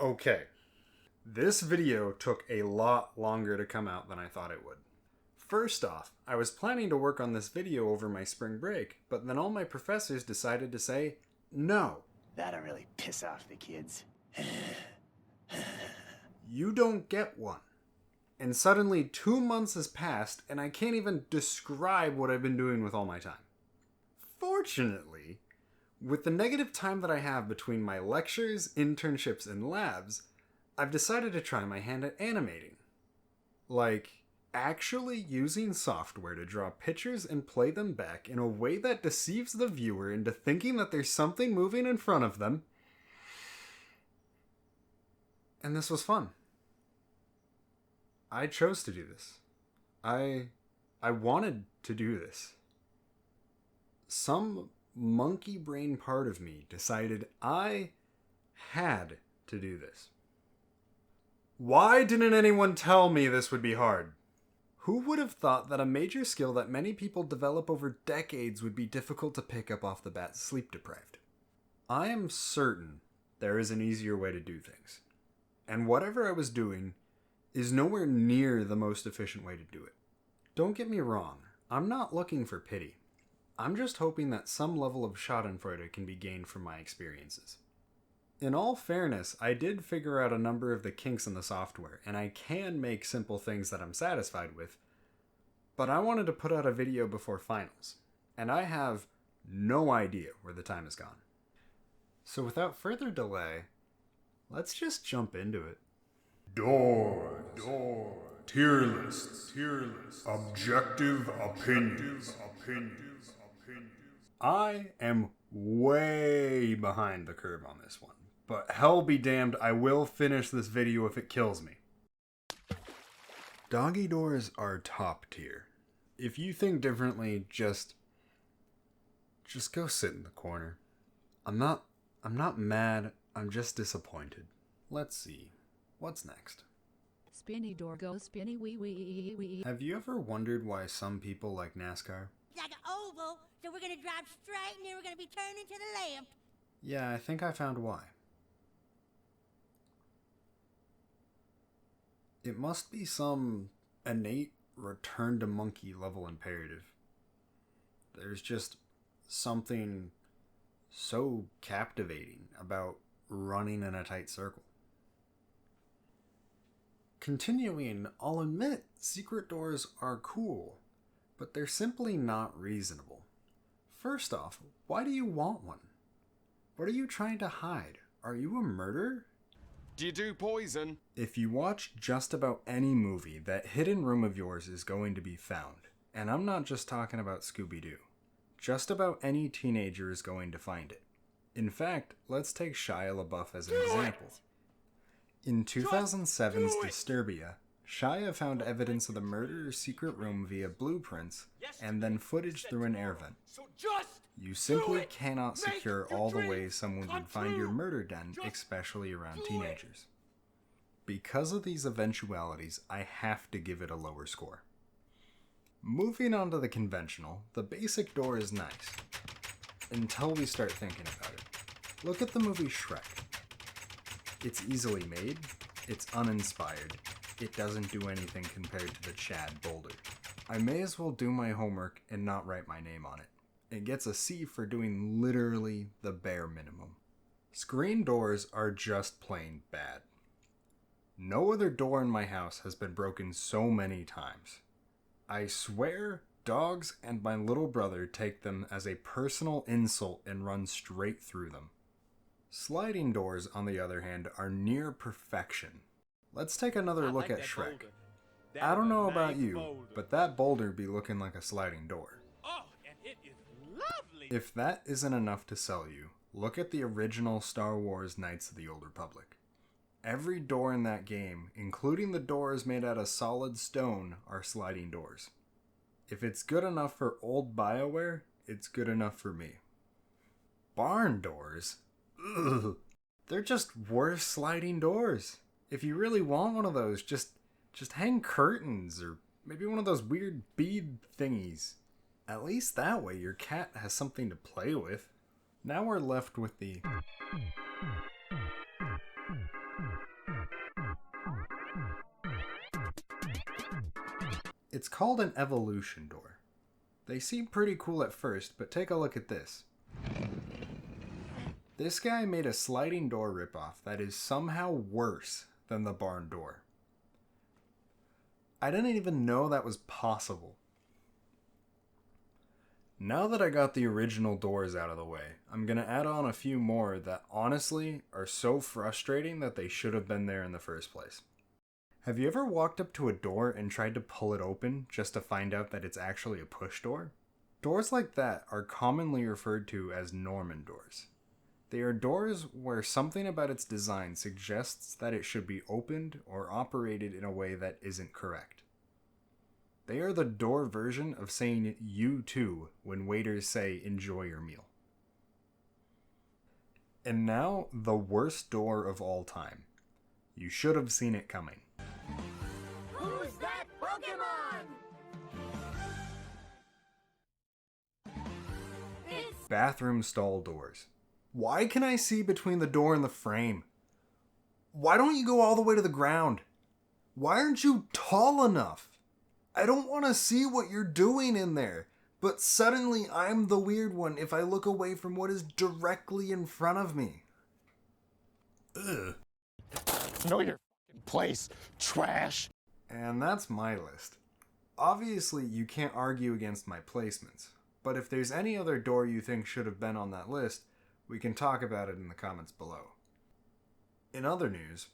Okay, this video took a lot longer to come out than I thought it would. First off, I was planning to work on this video over my spring break, but then all my professors decided to say, no. That'll really piss off the kids. You don't get one. And suddenly 2 months has passed and I can't even describe what I've been doing with all my time. Fortunately, with the negative time that I have between my lectures, internships, and labs, I've decided to try my hand at animating. Like, actually using software to draw pictures and play them back in a way that deceives the viewer into thinking that there's something moving in front of them. And this was fun. I chose to do this. I wanted to do this. Some monkey brain part of me decided I had to do this. Why didn't anyone tell me this would be hard? Who would have thought that a major skill that many people develop over decades would be difficult to pick up off the bat sleep deprived? I am certain there is an easier way to do things. And whatever I was doing is nowhere near the most efficient way to do it. Don't get me wrong, I'm not looking for pity. I'm just hoping that some level of schadenfreude can be gained from my experiences. In all fairness, I did figure out a number of the kinks in the software, and I can make simple things that I'm satisfied with, but I wanted to put out a video before finals, and I have no idea where the time has gone. So without further delay, let's just jump into it. Tierlist, objective opinions. I am way behind the curve on this one, but hell be damned, I will finish this video if it kills me. Doggy doors are top tier. If you think differently, just go sit in the corner. I'm not mad, I'm just disappointed. Let's see. What's next? Spinny door go spinny wee wee wee. Have you ever wondered why some people like NASCAR? Like an oval, so we're gonna drive straight and then we're gonna be turned into the left. Yeah, I think I found why. It must be some innate return to monkey level imperative. There's just something so captivating about running in a tight circle. Continuing, I'll admit secret doors are cool, but they're simply not reasonable. First off, why do you want one? What are you trying to hide? Are you a murderer? Do you do poison? If you watch just about any movie, that hidden room of yours is going to be found. And I'm not just talking about Scooby-Doo. Just about any teenager is going to find it. In fact, let's take Shia LaBeouf as an example. In 2007's Disturbia, Shia found evidence of the murderer's secret room via blueprints and then footage through an air vent. You simply cannot secure all the ways someone would find your murder den, especially around teenagers. Because of these eventualities, I have to give it a lower score. Moving on to the conventional, the basic door is nice. Until we start thinking about it. Look at the movie Shrek. It's easily made, it's uninspired, it doesn't do anything compared to the Chad Boulder. I may as well do my homework and not write my name on it. It gets a C for doing literally the bare minimum. Screen doors are just plain bad. No other door in my house has been broken so many times. I swear dogs and my little brother take them as a personal insult and run straight through them. Sliding doors, on the other hand, are near perfection. Let's take another look at Shrek. I don't know about you, but that boulder be looking like a sliding door. Oh, and it is lovely. If that isn't enough to sell you, look at the original Star Wars Knights of the Old Republic. Every door in that game, including the doors made out of solid stone, are sliding doors. If it's good enough for old BioWare, it's good enough for me. Barn doors? Ugh. They're just worse sliding doors. If you really want one of those, just hang curtains or maybe one of those weird bead thingies. At least that way your cat has something to play with. Now we're left with the It's called an evolution door. They seem pretty cool at first, but take a look at this. This guy made a sliding door ripoff that is somehow worse than the barn door. I didn't even know that was possible. Now that I got the original doors out of the way, I'm going to add on a few more that honestly are so frustrating that they should have been there in the first place. Have you ever walked up to a door and tried to pull it open just to find out that it's actually a push door? Doors like that are commonly referred to as Norman doors. They are doors where something about its design suggests that it should be opened or operated in a way that isn't correct. They are the door version of saying "you too" when waiters say "enjoy your meal." And now, the worst door of all time. You should have seen it coming. Who's that Pokemon? It's Bathroom stall doors. Why can I see between the door and the frame? Why don't you go all the way to the ground? Why aren't you tall enough? I don't want to see what you're doing in there, but suddenly I'm the weird one if I look away from what is directly in front of me. Ugh. Know your fucking place, trash. And that's my list. Obviously, you can't argue against my placements, but if there's any other door you think should have been on that list, we can talk about it in the comments below. In other news,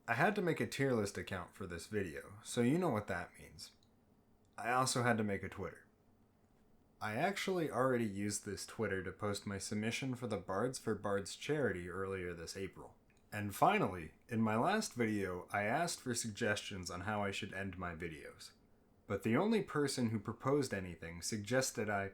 I had to make a tier list account for this video, so you know what that means. I also had to make a Twitter. I actually already used this Twitter to post my submission for the Bards for Bards charity earlier this April. And finally, in my last video, I asked for suggestions on how I should end my videos. But the only person who proposed anything suggested I